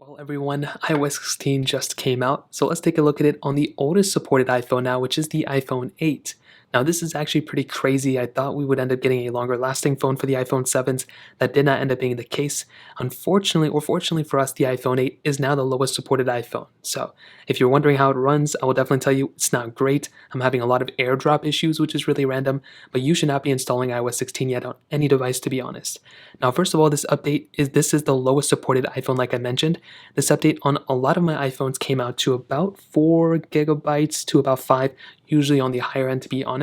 Well, everyone, iOS 16 just came out, so let's take a look at it on the oldest supported iPhone now, which is the iPhone 8. Now, this is actually pretty crazy. I thought we would end up getting a longer lasting phone for the iPhone 7s. That did not end up being the case. Unfortunately, or fortunately for us, the iPhone 8 is now the lowest supported iPhone. So, if you're wondering how it runs, I will definitely tell you it's not great. I'm having a lot of AirDrop issues, which is really random, but you should not be installing iOS 16 yet on any device, to be honest. Now, first of all, this is the lowest supported iPhone, like I mentioned. This update on a lot of my iPhones came out to about 4 gigabytes to about 5, usually on the higher end, to be honest.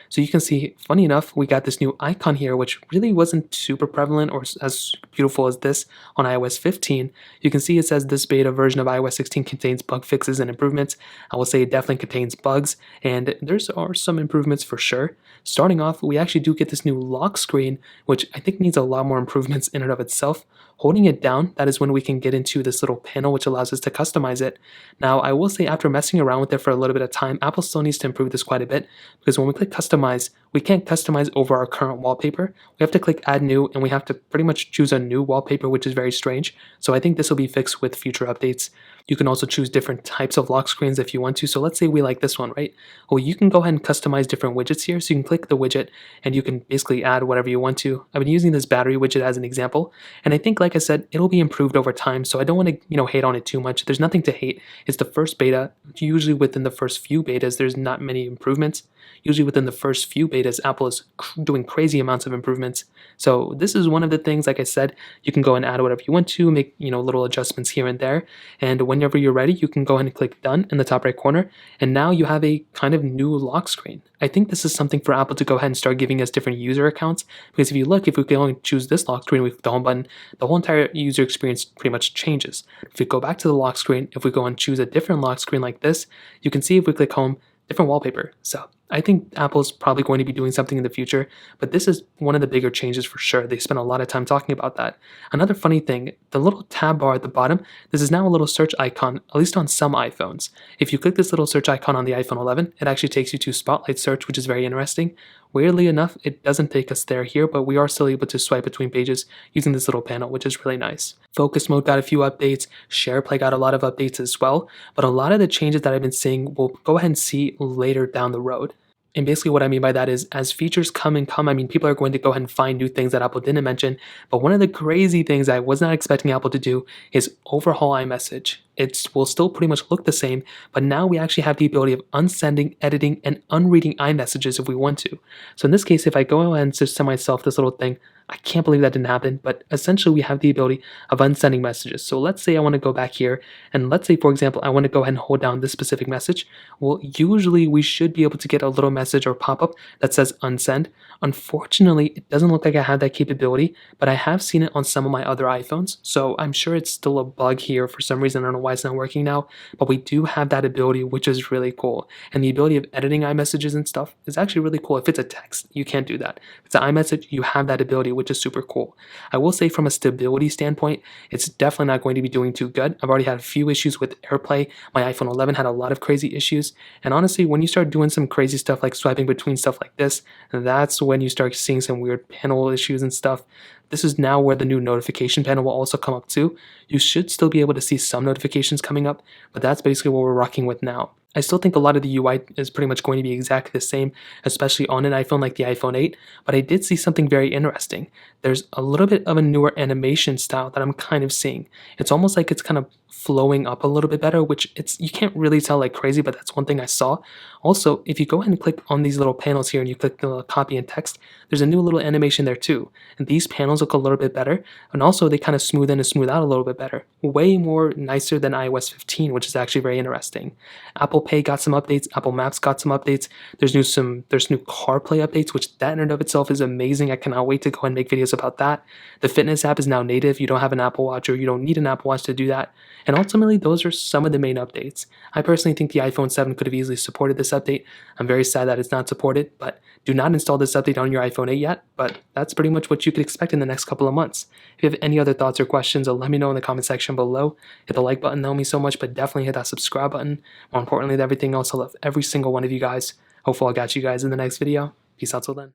So you can see, funny enough, we got this new icon here, which really wasn't super prevalent or as beautiful as this on iOS 15. You can see it says this beta version of iOS 16 contains bug fixes and improvements. I will say it definitely contains bugs, and there are some improvements for sure. Starting off, we actually do get this new lock screen, which I think needs a lot more improvements in and of itself. Holding it down, that is when we can get into this little panel which allows us to customize it. Now, I will say after messing around with it for a little bit of time, Apple still needs to improve this quite a bit, because when we click customize, we can't customize over our current wallpaper. We have to click add new, and we have to pretty much choose a new wallpaper, which is very strange. So I think this will be fixed with future updates. You can also choose different types of lock screens if you want to. So let's say we like this one, right? Well, you can go ahead and customize different widgets here. So you can click the widget and you can basically add whatever you want to. I've been using this battery widget as an example, and I think, like I said, it'll be improved over time. So I don't want to, hate on it too much. There's nothing to hate. It's the first beta. Usually within the first few betas, there's not many improvements. Usually within the first few betas, Apple is doing crazy amounts of improvements. So this is one of the things, like I said, you can go and add whatever you want to, make, little adjustments here and there. And whenever you're ready, you can go ahead and click done in the top right corner. And now you have a kind of new lock screen. I think this is something for Apple to go ahead and start giving us different user accounts. Because if you look, if we can only choose this lock screen with the home button, the whole entire user experience pretty much changes. If we go back to the lock screen, if we go and choose a different lock screen like this, you can see if we click home, different wallpaper. So I think Apple's probably going to be doing something in the future, but this is one of the bigger changes for sure. They spent a lot of time talking about that. Another funny thing, the little tab bar at the bottom, this is now a little search icon, at least on some iPhones. If you click this little search icon on the iPhone 11, it actually takes you to Spotlight Search, which is very interesting. Weirdly enough, it doesn't take us there here, but we are still able to swipe between pages using this little panel, which is really nice. Focus mode got a few updates, SharePlay got a lot of updates as well, but a lot of the changes that I've been seeing we'll go ahead and see later down the road. And basically what I mean by that is as features come and come, I mean, people are going to go ahead and find new things that Apple didn't mention. But one of the crazy things I was not expecting Apple to do is overhaul iMessage. It will still pretty much look the same, but now we actually have the ability of unsending, editing, and unreading iMessages if we want to. So in this case, if I go ahead and just send myself this little thing, I can't believe that didn't happen, but essentially we have the ability of unsending messages. So let's say I want to go back here, and let's say, for example, I want to go ahead and hold down this specific message. Well, usually we should be able to get a little message or pop-up that says unsend. Unfortunately, it doesn't look like I have that capability, but I have seen it on some of my other iPhones, so I'm sure it's still a bug here for some reason. I don't know why it's not working now, but we do have that ability, which is really cool. And the ability of editing iMessages and stuff is actually really cool. If it's a text, you can't do that. If it's an iMessage, you have that ability, which is super cool. I will say from a stability standpoint, it's definitely not going to be doing too good. I've already had a few issues with AirPlay. My iPhone 11 had a lot of crazy issues. And honestly, when you start doing some crazy stuff like swiping between stuff like this, that's when you start seeing some weird panel issues and stuff. This is now where the new notification panel will also come up too. You should still be able to see some notifications coming up, but that's basically what we're rocking with now. I still think a lot of the UI is pretty much going to be exactly the same, especially on an iPhone like the iPhone 8, but I did see something very interesting. There's a little bit of a newer animation style that I'm kind of seeing. It's almost like it's kind of flowing up a little bit better, which you can't really tell like crazy, but that's one thing I saw. Also, if you go ahead and click on these little panels here and you click the copy and text, there's a new little animation there too. And these panels look a little bit better, and also they kind of smooth in and smooth out a little bit better. Way more nicer than iOS 15, which is actually very interesting. Apple Pay got some updates, Apple Maps got some updates. There's new CarPlay updates, which that in and of itself is amazing. I cannot wait to go and make videos about that. The fitness app is now native. You don't have an Apple Watch, or you don't need an Apple Watch to do that. And ultimately, those are some of the main updates. I personally think the iPhone 7 could have easily supported this update. I'm very sad that it's not supported, but do not install this update on your iPhone 8 yet. But that's pretty much what you could expect in the next couple of months. If you have any other thoughts or questions, let me know in the comment section below. Hit the like button, that would mean so much, but definitely hit that subscribe button. More importantly than everything else, I love every single one of you guys. Hopefully I'll catch you guys in the next video. Peace out till then.